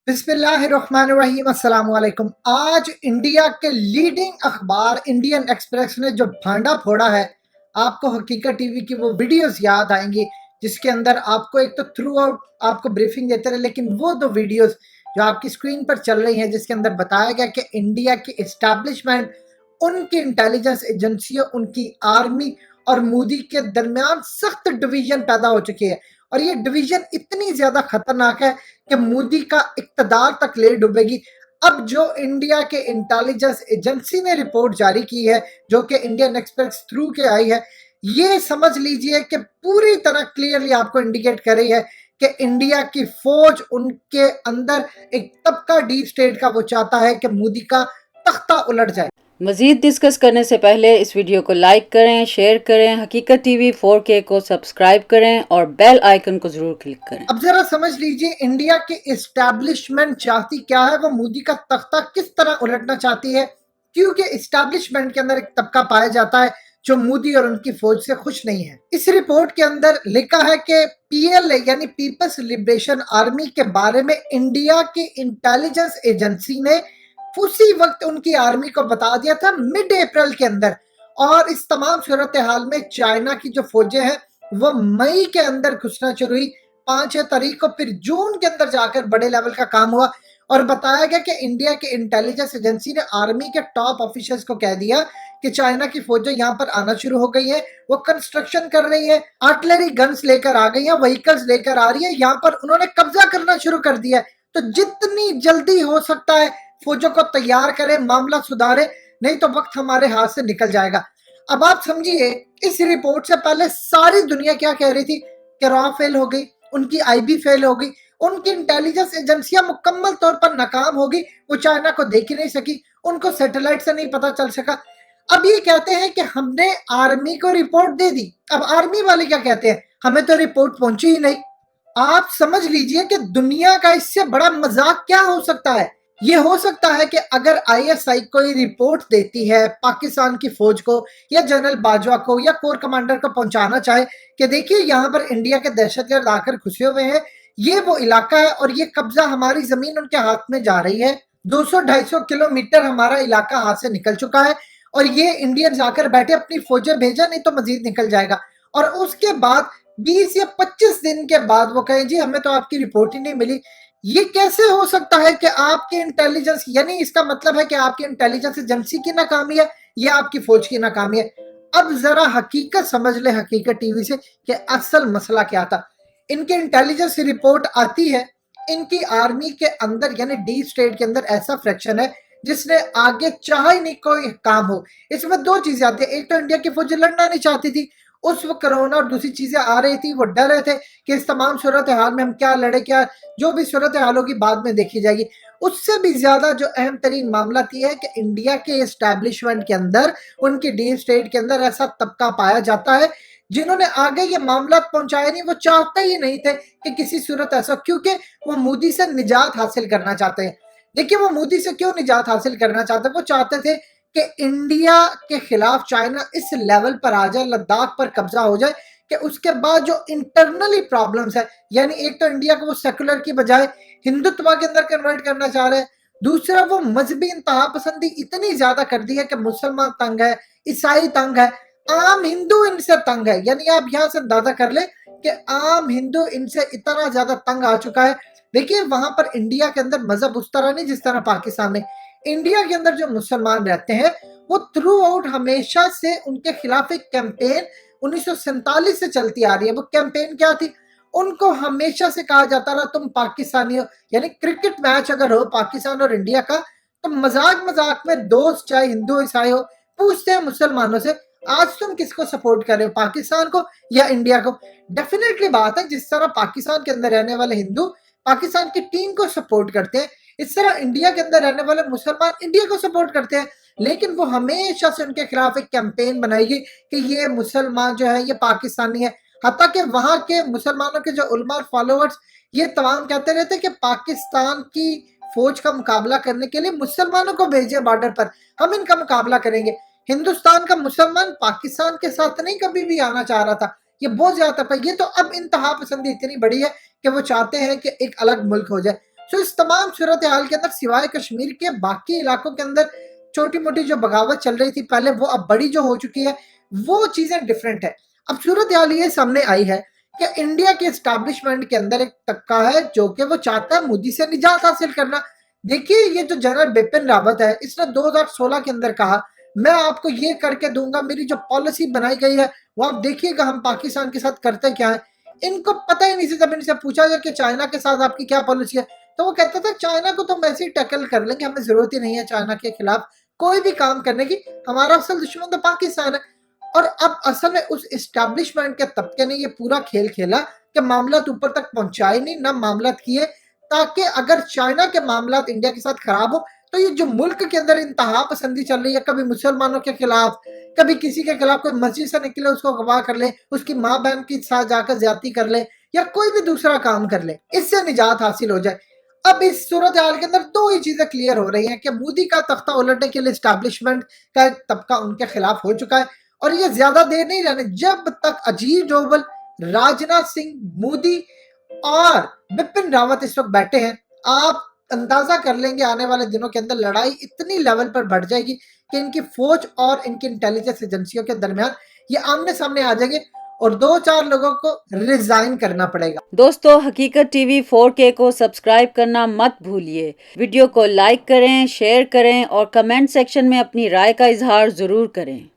बिस्मिल्लाहिर्रहमानिर्रहीम अस्सलाम वालेकुम। आज इंडिया के लीडिंग अखबार इंडियन एक्सप्रेस ने जो भांडा फोड़ा है, आपको हकीकत टीवी की वो वीडियोस याद आएंगी जिसके अंदर आपको एक तो थ्रू आउट आपको ब्रीफिंग देते रहे, लेकिन वो दो वीडियोस जो आपकी स्क्रीन पर चल रही हैं जिसके अंदर बताया गया कि इंडिया की एस्टैब्लिशमेंट, उनकी इंटेलिजेंस एजेंसियों, उनकी आर्मी और मोदी के दरमियान सख्त डिवीजन पैदा हो चुकी है। और ये डिवीजन इतनी ज्यादा खतरनाक है कि मोदी का इक्तदार तक ले डूबेगी। अब जो इंडिया के इंटेलिजेंस एजेंसी ने रिपोर्ट जारी की है, जो कि इंडियन एक्सप्रेस थ्रू के आई है, ये समझ लीजिए कि पूरी तरह क्लियरली आपको इंडिकेट कर रही है कि इंडिया की फौज, उनके अंदर एक तबका डीप स्टेट का वो चाहता है कि मोदी का तख्ता उलट जाए। मज़ीद डिस्कस करने से पहले इस वीडियो को लाइक करें, शेयर करें, हकीकत टीवी 4K को सब्सक्राइब करें और बेल आइकन को जरूर क्लिक करें। अब जरा समझ लीजिए इंडिया की एस्टैब्लिशमेंट चाहती क्या है, वो मोदी का तख्ता किस तरह उलटना चाहती है। क्योंकि एस्टैब्लिशमेंट के अंदर एक तबका पाया जाता है जो मोदी और उनकी फौज से खुश नहीं है। इस रिपोर्ट के अंदर लिखा है कि पीएलए यानी पीपल्स लिबरेशन आर्मी के बारे में इंडिया की इंटेलिजेंस एजेंसी ने उसी वक्त उनकी आर्मी को बता दिया था, मिड अप्रैल के अंदर। और इस तमाम सूरत हाल में चाइना की जो फौजें हैं वो मई के अंदर घुसना शुरू हुई, 5-6 तारीख को। फिर जून के अंदर जाकर बड़े लेवल का काम हुआ और बताया गया कि इंडिया के इंटेलिजेंस एजेंसी ने आर्मी के टॉप ऑफिसर्स को कह दिया कि चाइना की फौजें यहाँ पर आना शुरू हो गई है, वो कंस्ट्रक्शन कर रही है, आर्टिलरी गन्स लेकर आ गई है, व्हीकल्स लेकर आ रही है, यहाँ पर उन्होंने कब्जा करना शुरू कर दिया है। तो जितनी जल्दी हो सकता है फौजों को तैयार करें, मामला सुधारे, नहीं तो वक्त हमारे हाथ से निकल जाएगा। अब आप समझिए, इस रिपोर्ट से पहले सारी दुनिया क्या कह रही थी कि रॉ फेल हो गई, उनकी आईबी फेल हो गई, उनकी इंटेलिजेंस एजेंसियां मुकम्मल तौर पर नाकाम हो गई, वो चाइना को देख ही नहीं सकी, उनको सैटेलाइट से नहीं पता चल सका। अब ये कहते हैं कि हमने आर्मी को रिपोर्ट दे दी। अब आर्मी वाले क्या कहते हैं, हमें तो रिपोर्ट पहुंची ही नहीं। आप समझ लीजिए कि दुनिया का इससे बड़ा मजाक क्या हो सकता है। ये हो सकता है कि अगर आईएसआई कोई रिपोर्ट देती है पाकिस्तान की फौज को या जनरल बाजवा को या कोर कमांडर को पहुंचाना चाहे कि देखिए यहाँ पर इंडिया के दहशतगर्द आकर घुसे हुए हैं, ये वो इलाका है और ये कब्जा, हमारी जमीन उनके हाथ में जा रही है, 200-250 किलोमीटर हमारा इलाका हाथ से निकल चुका है और ये इंडियंस आकर बैठे, अपनी फौजें भेजा, नहीं तो मजीद निकल जाएगा। और उसके बाद 20 या 25 दिन के बाद वो कहें जी हमें तो आपकी रिपोर्ट ही नहीं मिली। ये कैसे हो सकता है कि आपकी इंटेलिजेंस, यानी इसका मतलब है कि आपकी इंटेलिजेंस एजेंसी की नाकामी है या आपकी फौज की नाकामी है। अब जरा हकीकत समझ ले हकीकत टीवी से कि असल मसला क्या था। इनके इंटेलिजेंस रिपोर्ट आती है, इनकी आर्मी के अंदर यानी डीप स्टेट के अंदर ऐसा फ्रैक्शन है जिसने आगे चाह ही नहीं कोई काम हो। इसमें दो चीजें आती है, एक तो इंडिया की फौज लड़ना नहीं चाहती थी उस वक्त कोरोना, और दूसरी चीजें आ रही थी, वो डर रहे थे कि इस तमाम सूरत हाल में हम क्या लड़े, क्या जो भी सूरत हालों की बाद में देखी जाएगी। उससे भी ज्यादा जो अहम तरीन मामला यह है कि इंडिया के एस्टैब्लिशमेंट के अंदर, उनकी डीप स्टेट के अंदर ऐसा तबका पाया जाता है जिन्होंने आगे ये मामला पहुंचाया नहीं, वो चाहते ही नहीं थे कि किसी सूरत ऐसा, क्योंकि वो मोदी से निजात हासिल करना चाहते हैं। देखिए वो मोदी से क्यों निजात हासिल करना चाहते हैं, वो चाहते थे कि इंडिया के खिलाफ चाइना इस लेवल पर आ जाए, लद्दाख पर कब्जा हो जाए कि उसके बाद जो इंटरनली प्रॉब्लम्स है, यानी एक तो इंडिया को वो सेकुलर की बजाय हिंदुत्व के अंदर कन्वर्ट करना चाह रहे हैं, दूसरा वो मजहबी इंतहा पसंदी इतनी ज्यादा कर दी है कि मुसलमान तंग है, ईसाई तंग है, आम हिंदू इनसे तंग है। यानी आप यहाँ से अंदाजा कर ले कि आम हिंदू इनसे इतना ज्यादा तंग आ चुका है। देखिए वहां पर इंडिया के अंदर मजहब उस तरह नहीं जिस तरह पाकिस्तान में। इंडिया के अंदर जो मुसलमान रहते हैं वो थ्रू आउट हमेशा से उनके खिलाफ एक कैंपेन 1947 से चलती आ रही है। वो कैंपेन क्या थी, उनको हमेशा से कहा जाता रहा तुम पाकिस्तानी हो, यानी क्रिकेट मैच अगर हो पाकिस्तान और इंडिया का, तो मजाक मजाक में दोस्त चाहे हिंदू ईसाई हो पूछते हैं मुसलमानों से आज तुम किसको सपोर्ट कर रहे हो, पाकिस्तान को या इंडिया को। डेफिनेटली बात है, जिस तरह पाकिस्तान के अंदर रहने वाले हिंदू पाकिस्तान की टीम को सपोर्ट करते हैं, इस तरह इंडिया के अंदर रहने वाले मुसलमान इंडिया को सपोर्ट करते हैं। लेकिन वो हमेशा से उनके खिलाफ एक कैंपेन बनाएगी कि ये मुसलमान जो है ये पाकिस्तानी है। हत्ता कि वहां के मुसलमानों के जो उलमा फॉलोअर्स ये तमाम कहते रहते कि पाकिस्तान की फौज का मुकाबला करने के लिए मुसलमानों को भेजे बॉर्डर पर, हम इनका मुकाबला करेंगे। हिंदुस्तान का मुसलमान पाकिस्तान के साथ नहीं कभी भी आना चाह रहा था, ये बहुत ज्यादा था। ये तो अब इंतहा पसंदी इतनी बड़ी है कि वो चाहते हैं कि एक अलग मुल्क हो जाए। सो इस तमाम सूरत हाल के अंदर सिवाय कश्मीर के बाकी इलाकों के अंदर छोटी मोटी जो बगावत चल रही थी पहले, वो अब बड़ी जो हो चुकी है, वो चीजें डिफरेंट है। अब सूरत हाल ये सामने आई है कि इंडिया के एस्टैब्लिशमेंट के अंदर एक तबका है जो कि वो चाहता है मोदी से निजात हासिल करना। देखिए, ये जो जनरल बिपिन रावत है, इसने 2016 के अंदर कहा मैं आपको ये करके दूंगा, मेरी जो पॉलिसी बनाई गई है वो आप देखिएगा हम पाकिस्तान के साथ करते क्या है। इनको पता ही नहीं था। जब इनसे पूछा गया कि चाइना के साथ आपकी क्या पॉलिसी है, तो वो कहता था चाइना को तो हम ऐसे ही टैकल कर लेंगे, हमें जरूरत ही नहीं है चाइना के खिलाफ कोई भी काम करने की, हमारा असल दुश्मन तो पाकिस्तान है। और अब असल में उस एस्टैब्लिशमेंट के तबके ने ये पूरा खेल खेला कि मामला ऊपर तक पहुंचाए नहीं, ना मामला किए, ताकि अगर चाइना के मामला इंडिया के साथ खराब हो तो ये जो मुल्क के अंदर इंतहा पसंदी चल रही है, कभी मुसलमानों के खिलाफ, कभी किसी के खिलाफ, कोई मस्जिद से निकले उसको गवाह कर ले, उसकी माँ बहन के साथ जाकर ज्यादती कर ले, या कोई भी दूसरा काम कर ले, इससे निजात हासिल हो जाए। अब इस सूरत हाल के अंदर दो ही चीजें क्लियर हो रही हैं कि मोदी का तख्ता उलटने के लिए एस्टैब्लिशमेंट का एक तबका उनके खिलाफ हो चुका है, और ये ज्यादा देर नहीं रहने। जब तक अजीत डोवल, राजनाथ सिंह, मोदी और बिपिन रावत इस वक्त बैठे हैं, आप अंदाजा कर लेंगे आने वाले दिनों के अंदर लड़ाई इतनी लेवल पर बढ़ जाएगी कि इनकी फौज और इनकी इंटेलिजेंस एजेंसियों के दरमियान ये आमने सामने आ जाएंगे और 2-4 लोगों को रिजाइन करना पड़ेगा। दोस्तों, हकीकत टीवी 4K को सब्सक्राइब करना मत भूलिए। वीडियो को लाइक करें, शेयर करें और कमेंट सेक्शन में अपनी राय का इजहार जरूर करें।